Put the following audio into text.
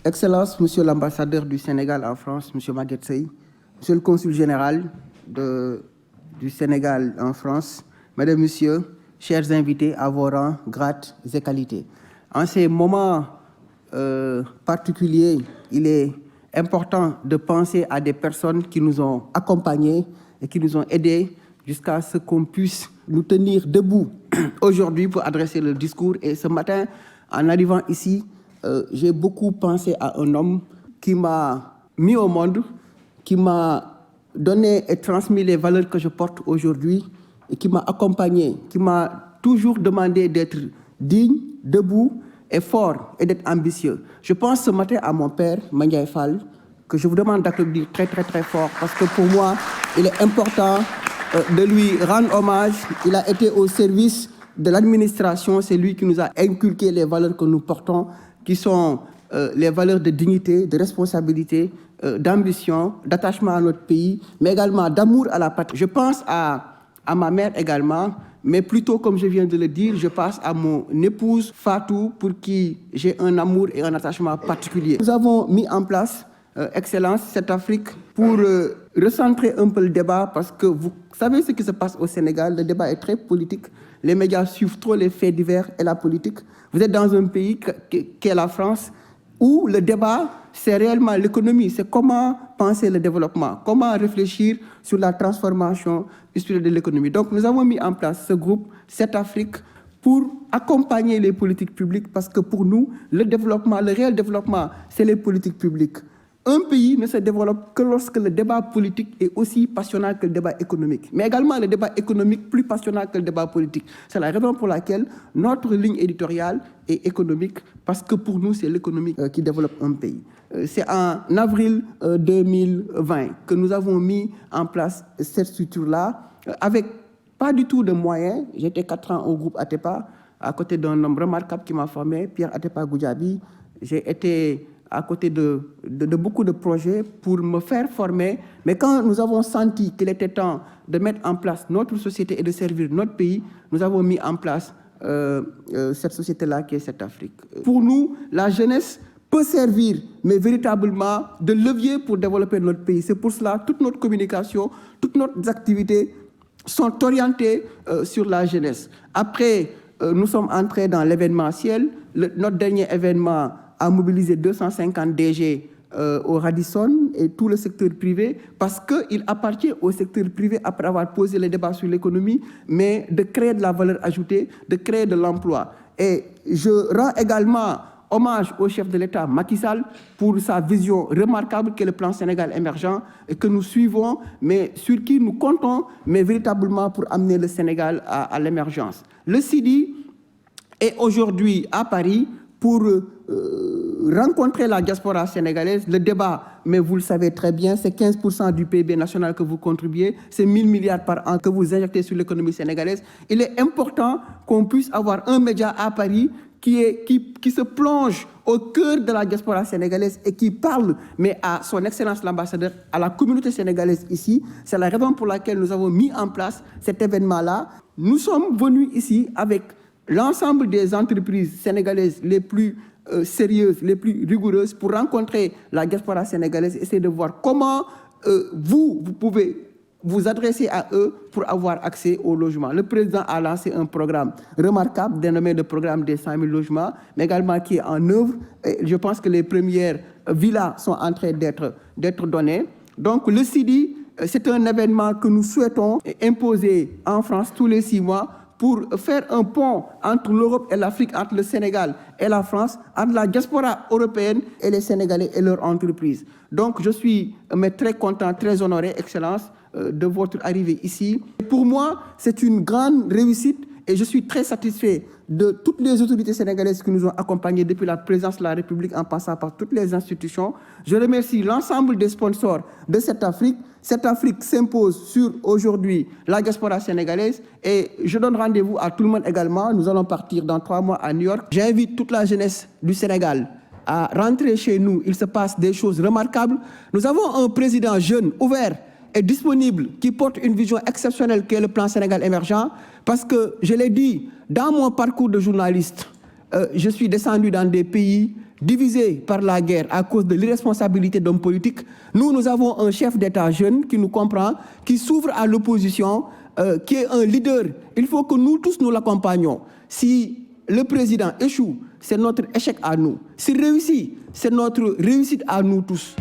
Excellence, Monsieur l'ambassadeur du Sénégal en France, Monsieur Maguette Seye, Monsieur le consul général du Sénégal en France, Mesdames, Messieurs, chers invités à vos rangs, grades et qualités. En ces moments particuliers, il est important de penser à des personnes qui nous ont accompagnés et qui nous ont aidés jusqu'à ce qu'on puisse nous tenir debout aujourd'hui pour adresser le discours. Et ce matin, en arrivant ici, j'ai beaucoup pensé à un homme qui m'a mis au monde, qui m'a donné et transmis les valeurs que je porte aujourd'hui et qui m'a accompagné, qui m'a toujours demandé d'être digne, debout et fort et d'être ambitieux. Je pense ce matin à mon père, Mandiaye Fall, que je vous demande d'applaudir très très très fort parce que pour moi, il est important de lui rendre hommage. Il a été au service de l'administration, c'est lui qui nous a inculqué les valeurs que nous portons, qui sont les valeurs de dignité, de responsabilité, d'ambition, d'attachement à notre pays, mais également d'amour à la patrie. Je pense à ma mère également, mais plutôt, comme je viens de le dire, je pense à mon épouse Fatou, pour qui j'ai un amour et un attachement particulier. Nous avons mis en place, Excellence, cette Afrique pour recentrer un peu le débat, parce que vous savez ce qui se passe au Sénégal, le débat est très politique, les médias suivent trop les faits divers et la politique. Vous êtes dans un pays qu'est la France, où le débat, c'est réellement l'économie, c'est comment penser le développement, comment réfléchir sur la transformation spirituelle de l'économie. Donc nous avons mis en place ce groupe, cette Afrique, pour accompagner les politiques publiques, parce que pour nous, le développement, le réel développement, c'est les politiques publiques. Un pays ne se développe que lorsque le débat politique est aussi passionnant que le débat économique. Mais également le débat économique plus passionnant que le débat politique. C'est la raison pour laquelle notre ligne éditoriale est économique, parce que pour nous, c'est l'économie qui développe un pays. C'est en avril 2020 que nous avons mis en place cette structure-là, avec pas du tout de moyens. J'étais 4 ans au groupe Atepa, à côté d'un homme remarquable qui m'a formé, Pierre Atepa Goudiaby. J'ai été à côté de beaucoup de projets pour me faire former. Mais quand nous avons senti qu'il était temps de mettre en place notre société et de servir notre pays, nous avons mis en place cette société-là qui est cette Afrique. Pour nous, la jeunesse peut servir, mais véritablement de levier pour développer notre pays. C'est pour cela que toute notre communication, toutes nos activités sont orientées sur la jeunesse. Après, nous sommes entrés dans l'événementiel. Notre dernier événement a mobilisé 250 DG au Radisson et tout le secteur privé, parce qu'il appartient au secteur privé, après avoir posé les débats sur l'économie, mais de créer de la valeur ajoutée, de créer de l'emploi. Et je rends également hommage au chef de l'État, Macky Sall, pour sa vision remarquable qu'est le plan Sénégal émergent, et que nous suivons, mais sur qui nous comptons, mais véritablement pour amener le Sénégal à l'émergence. Le CIDI est aujourd'hui à Paris pour rencontrer la diaspora sénégalaise. Le débat, mais vous le savez très bien, c'est 15% du PIB national que vous contribuez, c'est 1000 milliards par an que vous injectez sur l'économie sénégalaise. Il est important qu'on puisse avoir un média à Paris qui se plonge au cœur de la diaspora sénégalaise et qui parle, mais à son Excellence l'ambassadeur, à la communauté sénégalaise ici. C'est la raison pour laquelle nous avons mis en place cet événement-là. Nous sommes venus ici avec l'ensemble des entreprises sénégalaises les plus sérieuses, les plus rigoureuses, pour rencontrer la diaspora sénégalaise, essayer de voir comment vous pouvez vous adresser à eux pour avoir accès au logement. Le président a lancé un programme remarquable dénommé le programme des 100 000 logements, mais également qui est en œuvre. Et je pense que les premières villas sont en train d'être données. Donc le CIDI, c'est un événement que nous souhaitons imposer en France tous les 6 mois, pour faire un pont entre l'Europe et l'Afrique, entre le Sénégal et la France, entre la diaspora européenne et les Sénégalais et leurs entreprises. Donc je suis très content, très honoré, Excellence, de votre arrivée ici. Pour moi, c'est une grande réussite et je suis très satisfait de toutes les autorités sénégalaises qui nous ont accompagnés depuis la présidence de la République en passant par toutes les institutions. Je remercie l'ensemble des sponsors de cette Afrique. Cette Afrique s'impose sur aujourd'hui la diaspora sénégalaise et je donne rendez-vous à tout le monde également. Nous allons partir dans 3 mois à New York. J'invite toute la jeunesse du Sénégal à rentrer chez nous. Il se passe des choses remarquables. Nous avons un président jeune, ouvert et disponible, qui porte une vision exceptionnelle qui est le plan Sénégal émergent, parce que, je l'ai dit, dans mon parcours de journaliste, je suis descendu dans des pays divisé par la guerre à cause de l'irresponsabilité d'hommes politiques. Nous avons un chef d'État jeune qui nous comprend, qui s'ouvre à l'opposition, qui est un leader. Il faut que nous tous nous l'accompagnions. Si le président échoue, c'est notre échec à nous. S'il réussit, c'est notre réussite à nous tous.